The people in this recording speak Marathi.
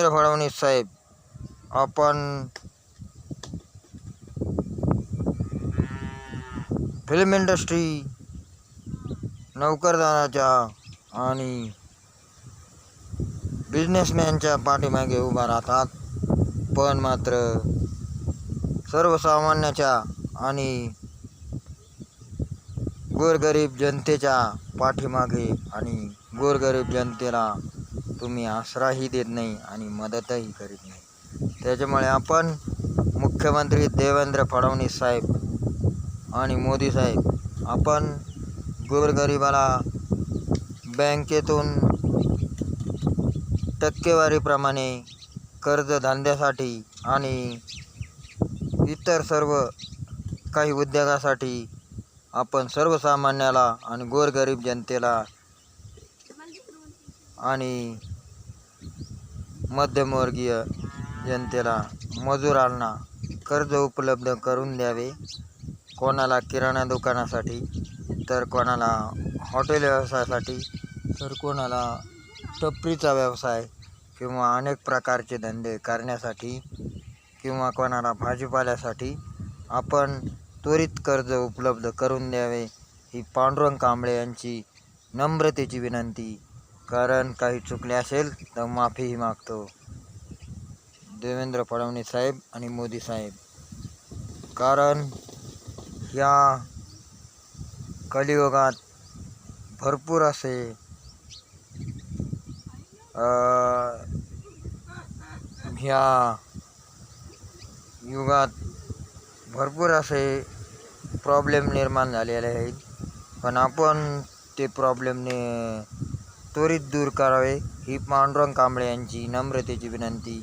देवेंद्र फडणवीस साहेब, आपण फिल्म इंडस्ट्री, नोकरदाराच्या आणि बिझनेसमॅनच्या पाठीमागे उभा राहतात, पण मात्र सर्वसामान्याच्या आणि गोरगरीब जनतेच्या पाठीमागे आणि गोरगरीब जनतेला तुम्ही आसराही देत नाही आणि मदतही करीत नाही. त्याच्यामुळे आपण मुख्यमंत्री देवेंद्र फडणवीस साहेब आणि मोदी साहेब, आपण गोरगरिबाला बँकेतून टक्केवारीप्रमाणे कर्ज धंद्यासाठी आणि इतर सर्व काही उद्योगासाठी आपण सर्वसामान्याला आणि गोरगरीब जनतेला आणि मध्यमवर्गीय जनतेला, मजुरांना कर्ज उपलब्ध करून द्यावे. कोणाला किराणा दुकानासाठी, तर कोणाला हॉटेल व्यवसायासाठी, तर कोणाला टपरीचा व्यवसाय किंवा अनेक प्रकारचे धंदे करण्यासाठी, किंवा कोणाला भाजीपाल्यासाठी आपण त्वरित कर्ज उपलब्ध करून द्यावे, ही पांडुरंग कांबळे यांची नम्रतेची विनंती. कारण काही चुकले असेल तर माफीही मागतो. देवेंद्र फडणवीस साहेब आणि मोदी साहेब, कारण ह्या कलियुगात भरपूर असे ह्या युगात भरपूर असे प्रॉब्लेम निर्माण झालेले आहेत, पण आपण ते प्रॉब्लेमने त्वरित दूर करावे, ही पांडुरंग कांबळे यांची नम्रतेची विनंती.